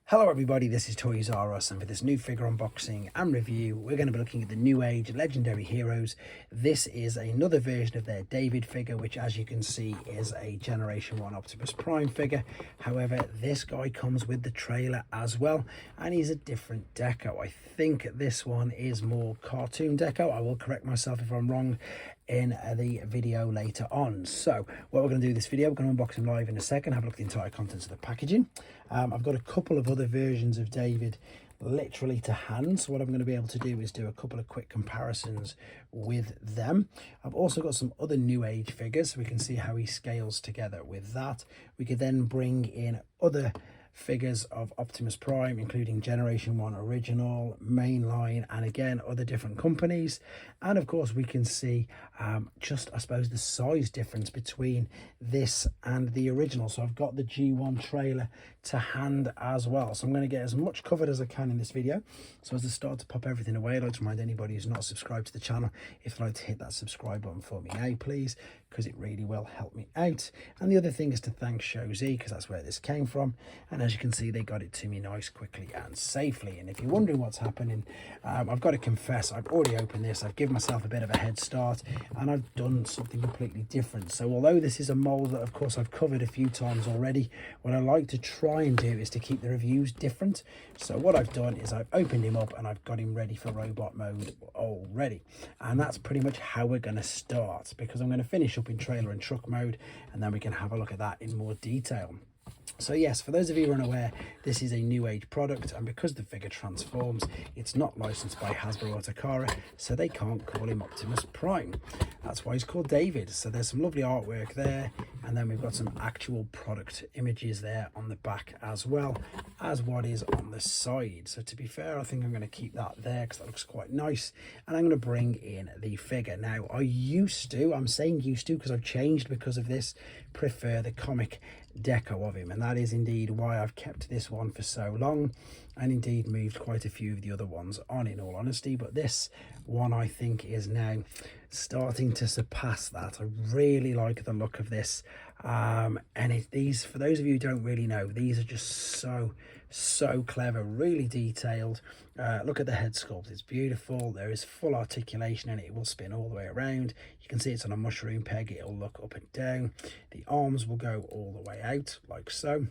Hello everybody, this is toysareruss, and for this new figure unboxing and review we're going to be looking at the Newage Legendary Heroes. This is another version of their David figure, which as you can see is a Generation 1 Optimus Prime figure. However, this guy comes with the trailer as well, and he's a different deco. I think this one is more cartoon deco. I will correct myself if I'm wrong in the video later on. So what we're going to do this video, we're going to unbox him live in a second, have a look at the entire contents of the packaging. I've got a couple of other versions of David literally to hand, so what I'm going to be able to do is do a couple of quick comparisons with them. I've also got some other New Age figures, so we can see how he scales together with that. We could then bring in other figures of Optimus Prime, including Generation 1 Original, Mainline, and again other different companies. And of course we can see just, I suppose, the size difference between this and the original. So I've got the G1 trailer to hand as well, so I'm going to get as much covered as I can in this video. So as I start to pop everything away, I'd like to remind anybody who's not subscribed to the channel, if you'd like to hit that subscribe button for me now please, because it really will help me out. And the other thing is to thank Show Z, because that's where this came from, and as you can see they got it to me nice, quickly and safely. And if you're wondering what's happening, I've got to confess, I've already opened this, I've given myself a bit of a head start, and I've done something completely different. So although this is a mold that of course I've covered a few times already, what I like to try and do is to keep the reviews different. So what I've done is I've opened him up and I've got him ready for robot mode already, and that's pretty much how we're going to start, because I'm going to finish up in trailer and truck mode, and then we can have a look at that in more detail. So yes, for those of you who are unaware, this is a New Age product, and because the figure transforms, it's not licensed by Hasbro or Takara, so they can't call him Optimus Prime. That's why he's called David. So there's some lovely artwork there, and then we've got some actual product images there on the back, as well as what is on the side. So to be fair, I think I'm going to keep that there because that looks quite nice, and I'm going to bring in the figure. Now I'm saying used to because I've changed because of this, prefer the comic deco of him, and that is indeed why I've kept this one for so long, and indeed moved quite a few of the other ones on, in all honesty. But this one I think is now starting to surpass that. I really like the look of this, and these, for those of you who don't really know, these are just so clever, really detailed. Look at the head sculpt, it's beautiful. There is full articulation in it. It will spin all the way around. You can see it's on a mushroom peg. It'll look up and down. The arms will go all the way out like so.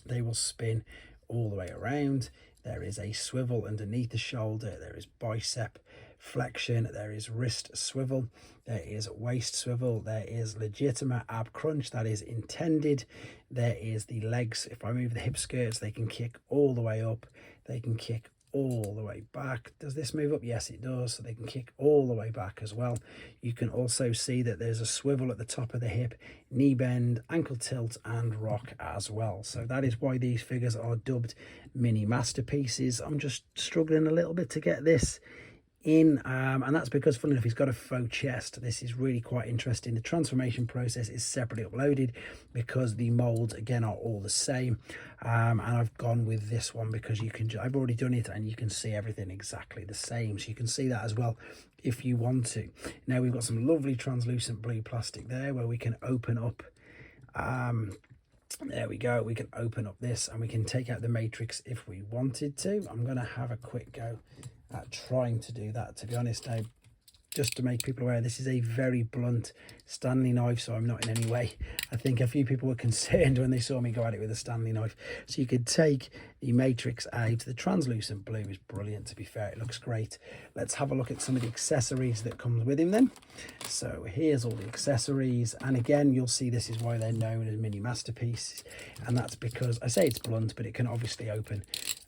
They will spin all the way around. There is a swivel underneath the shoulder. There is bicep flexion. There is wrist swivel. There is waist swivel. There is legitimate ab crunch, that is intended. There is the legs. If I move the hip skirts, they can kick all the way up. They can kick all the way back. Does this move up? Yes, it does. So they can kick all the way back as well. You can also see that there's a swivel at the top of the hip, knee bend, ankle tilt, and rock as well. So that is why these figures are dubbed mini masterpieces. I'm just struggling a little bit to get this in, and that's because, funnily enough, he's got a faux chest. This is really quite interesting. The transformation process is separately uploaded because the molds again are all the same, and I've gone with this one because you can, I've already done it and you can see everything exactly the same, so you can see that as well if you want to. Now we've got some lovely translucent blue plastic there where we can open up, there we go, we can open up this and we can take out the matrix if we wanted to. I'm going to have a quick go at trying to do that, to be honest. Now, just to make people aware, this is a very blunt Stanley knife, so I'm not in any way, I think a few people were concerned when they saw me go at it with a Stanley knife. So you could take the matrix out. The translucent blue is brilliant, to be fair, it looks great. Let's have a look at some of the accessories that comes with him then. So here's all the accessories, and again you'll see this is why they're known as mini masterpieces, and that's because I say it's blunt, but it can obviously open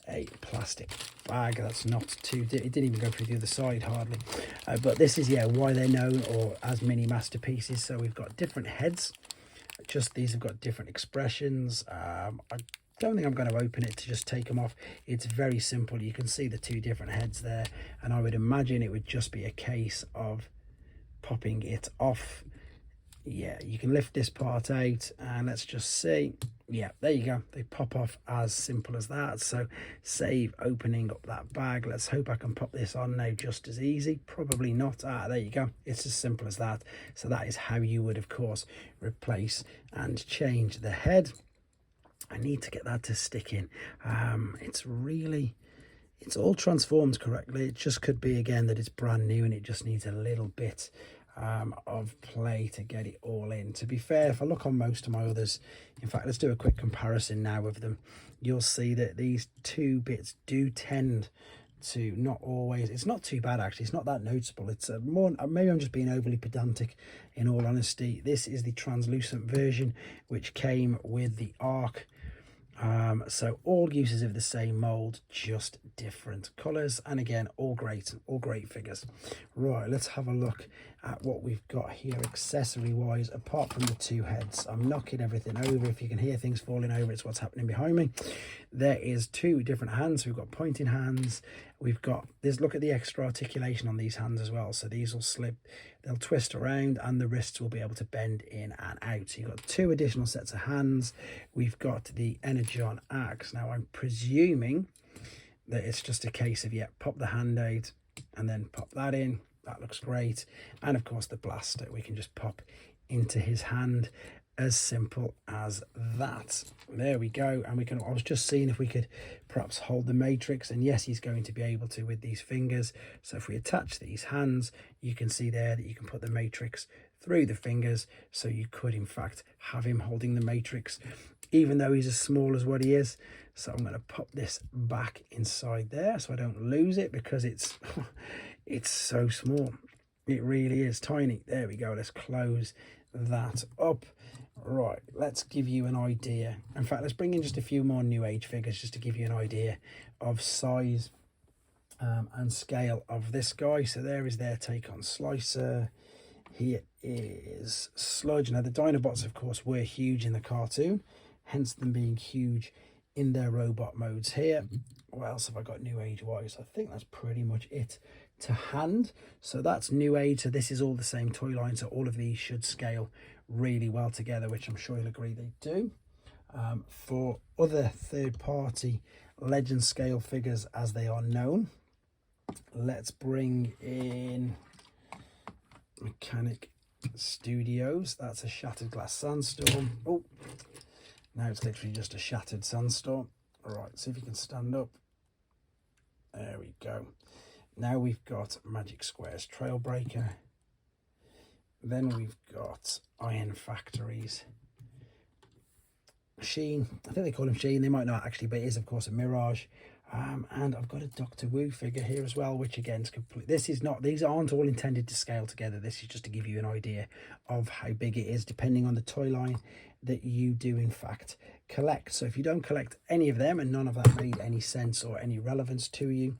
a plastic bag. That's not too, it didn't even go through the other side hardly, but this is, yeah, why they're known or as mini masterpieces. So we've got different heads, just these have got different expressions. I don't think I'm going to open it to just take them off. It's very simple. You can see the two different heads there, and I would imagine it would just be a case of popping it off. Yeah, you can lift this part out and let's just see. Yeah, there you go, they pop off, as simple as that. So save opening up that bag. Let's hope I can pop this on now just as easy. Probably not. There you go, it's as simple as that. So that is how you would of course replace and change the head. I need to get that to stick in. It's all transformed correctly. It just could be again that it's brand new and it just needs a little bit of play to get it all in. To be fair, if I look on most of my others, in fact, let's do a quick comparison now of them. You'll see that these two bits do tend to not always, it's not too bad actually, it's not that noticeable. It's more, maybe I'm just being overly pedantic in all honesty. This is the translucent version which came with the arc. So all uses of the same mold, just different colors, and again all great figures. Right, let's have a look at what we've got here accessory wise. Apart from the two heads, I'm knocking everything over. If you can hear things falling over, it's what's happening behind me. There is two different hands. We've got pointing hands. We've got this, look at the extra articulation on these hands as well, so these will slip, they'll twist around, and the wrists will be able to bend in and out. So you've got two additional sets of hands. We've got the Energon axe. Now I'm presuming that it's just a case of, yeah, pop the hand out and then pop that in. That looks great. And of course the blaster we can just pop into his hand, as simple as that. There we go. And we can, I was just seeing if we could perhaps hold the matrix, and yes, he's going to be able to with these fingers. So if we attach these hands, you can see there that you can put the matrix through the fingers. So you could in fact have him holding the matrix even though he's as small as what he is. So I'm going to pop this back inside there so I don't lose it, because it's it's so small. It really is tiny. There we go. Let's close that up. Right, let's give you an idea. In fact, let's bring in just a few more New Age figures just to give you an idea of size and scale of this guy. So there is their take on Slicer. Here is Sludge. Now the Dinobots of course were huge in the cartoon, hence them being huge in their robot modes here. What else have I got New Age wise? I think that's pretty much it to hand. So that's New Age. So this is all the same toy line, so all of these should scale really well together, which I'm sure you'll agree they do. For other third-party legend scale figures as they are known, let's bring in Mechanic Studios. That's a Shattered Glass Sandstorm. Oh, now it's literally just a Shattered Sandstorm. All right, see if you can stand up. There we go. Now we've got Magic Squares Trailbreaker. Then we've got Iron Factories Sheen. I think they call him Sheen. They might not actually, but it is of course a Mirage. And I've got a Doctor Wu figure here as well, which again is complete. This is not, these aren't all intended to scale together. This is just to give you an idea of how big it is, depending on the toy line that you do in fact collect. So if you don't collect any of them and none of that made any sense or any relevance to you,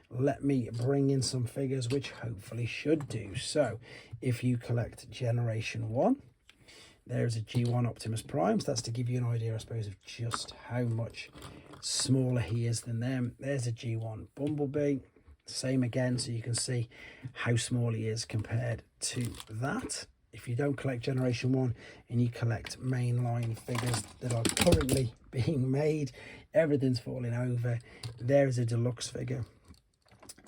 let me bring in some figures which hopefully should do. So if you collect Generation 1, there's a G1 Optimus Prime. So that's to give you an idea, I suppose, of just how much smaller he is than them. There's a G1 Bumblebee, same again, so you can see how small he is compared to that. If you don't collect Generation 1 and you collect mainline figures that are currently being made, everything's falling over. There is a deluxe figure.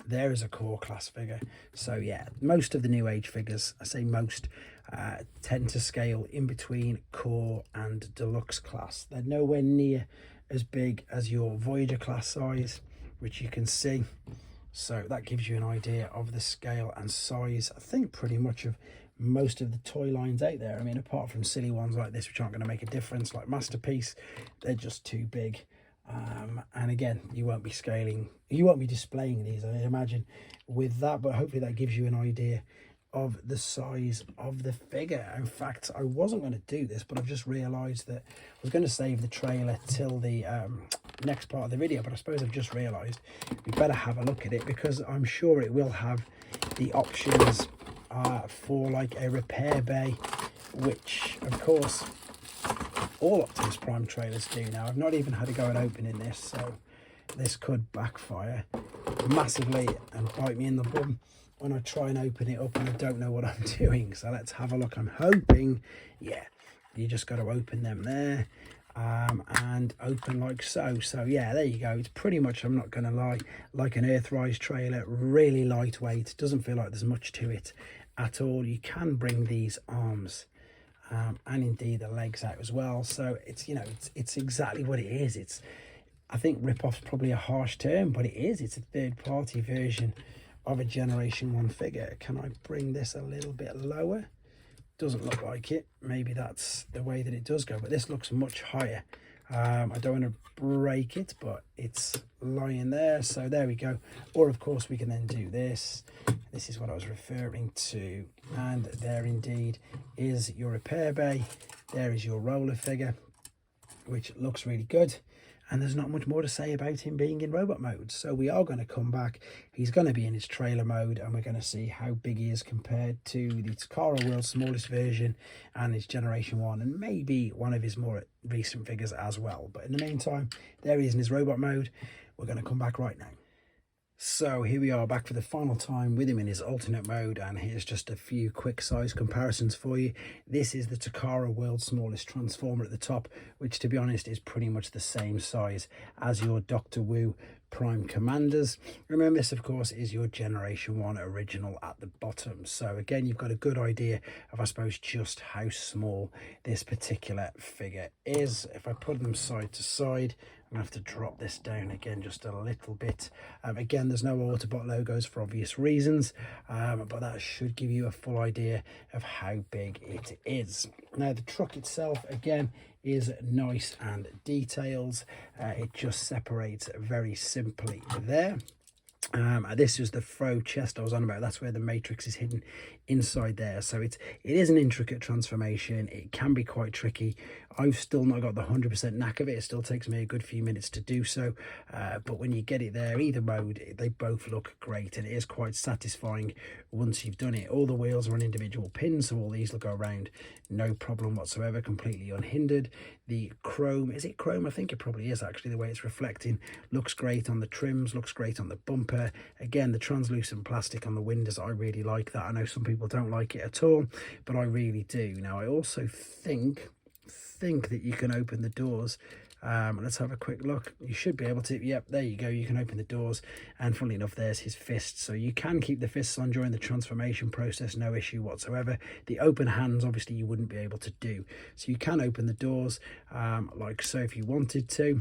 There is a core class figure. So yeah, most of the New Age figures, I say most, tend to scale in between core and deluxe class. They're nowhere near as big as your Voyager class size, which you can see. So that gives you an idea of the scale and size, I think, pretty much of most of the toy lines out there. I mean, apart from silly ones like this, which aren't going to make a difference, like Masterpiece, they're just too big. And again, you won't be scaling, you won't be displaying these, I imagine, with that, but hopefully that gives you an idea of the size of the figure. In fact, I wasn't going to do this, but I've just realized that I was going to save the trailer till the next part of the video, but I suppose I've just realized we better have a look at it, because I'm sure it will have the options for like a repair bay, which of course all Optimus Prime trailers do now. I've not even had to go and open in this, so this could backfire massively and bite me in the bum when I try and open it up and I don't know what I'm doing. So let's have a look. I'm hoping, yeah, you just got to open them there and open like so. So yeah, there you go. It's pretty much, I'm not going to lie, like an Earthrise trailer, really lightweight. Doesn't feel like there's much to it at all. You can bring these arms and indeed the legs out as well. So it's, you know, it's exactly what it is. I think rip-off's probably a harsh term, but it is. It's a third-party version of a Generation 1 figure. Can I bring this a little bit lower? Doesn't look like it. Maybe that's the way that it does go, but this looks much higher. I don't want to break it, but it's lying there. So there we go. Or of course we can then do this. This is what I was referring to. And there indeed is your repair bay. There is your roller figure, which looks really good. And there's not much more to say about him being in robot mode. So we are going to come back. He's going to be in his trailer mode, and we're going to see how big he is compared to the Takara World's smallest version and his Generation 1, and maybe one of his more recent figures as well. But in the meantime, there he is in his robot mode. We're going to come back right now. So here we are back for the final time with him in his alternate mode, and here's just a few quick size comparisons for you. This is the Takara World's smallest Transformer at the top, which to be honest is pretty much the same size as your Dr. Wu Prime Commanders. Remember, this of course is your Generation 1 original at the bottom. So again, you've got a good idea of, I suppose, just how small this particular figure is. If I put them side to side, I'm going to have to drop this down again just a little bit. Again, there's no Autobot logos for obvious reasons, but that should give you a full idea of how big it is. Now, the truck itself, again, is nice and detailed. It just separates very simply there. This is the faux chest I was on about. That's where the matrix is hidden inside there. So it is an intricate transformation. It can be quite tricky. I've still not got the 100% knack of it. It still takes me a good few minutes to do so, but when you get it there, either mode, they both look great, and it is quite satisfying once you've done it. All the wheels are on individual pins, so all these will go around no problem whatsoever, completely unhindered. The chrome, is it chrome? I think it probably is actually, the way it's reflecting looks great on the trims, looks great on the bumper. Again, the translucent plastic on the windows, I really like that. I know some people don't like it at all, but I really do. Now, I also think that you can open the doors. Let's have a quick look. You should be able to. Yep, there you go. You can open the doors, and funnily enough, there's his fists. So you can keep the fists on during the transformation process, no issue whatsoever. The open hands, obviously, you wouldn't be able to do. So you can open the doors like so if you wanted to.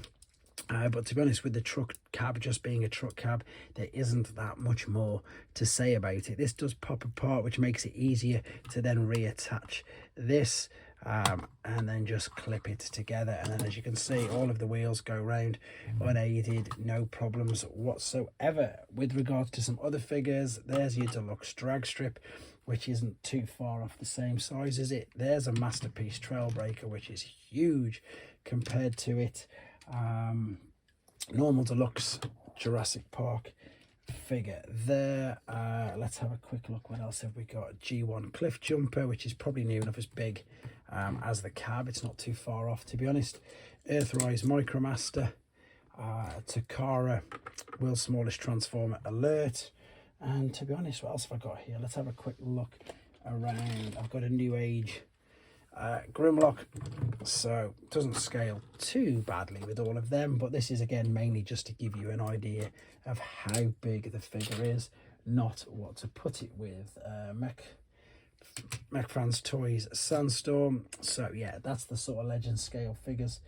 But to be honest, with the truck cab just being a truck cab, there isn't that much more to say about it. This does pop apart, which makes it easier to then reattach this. And then just clip it together, and then as you can see, all of the wheels go round unaided, no problems whatsoever. With regards to some other figures, there's your deluxe drag strip, which isn't too far off the same size as it. There's a Masterpiece Trailbreaker, which is huge compared to it. Normal deluxe Jurassic Park figure there. Let's have a quick look. What else have we got? G1 Cliff Jumper, which is probably near enough as big as the cab. It's not too far off, to be honest. Earthrise Micromaster, Takara World's smallest Transformer Alert, and to be honest, what else have I got here? Let's have a quick look around. I've got a Newage Grimlock, so it doesn't scale too badly with all of them, but this is again mainly just to give you an idea of how big the figure is, not what to put it with. Mech France Toys Sandstorm. So yeah, that's the sort of legend scale figures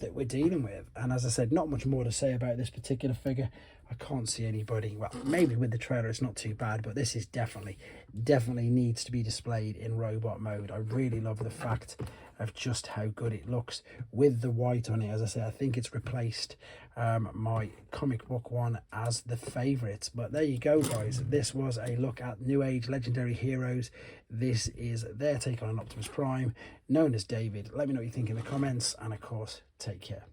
that we're dealing with, and as I said, not much more to say about this particular figure. I can't see anybody, well, maybe with the trailer it's not too bad, but this is definitely needs to be displayed in robot mode. I really love the fact of just how good it looks with the white on it. As I say, I think it's replaced my comic book one as the favorite. But there you go, guys. This was a look at Newage Legendary Heroes. This is their take on an Optimus Prime known as David. Let me know what you think in the comments, and of course, take care.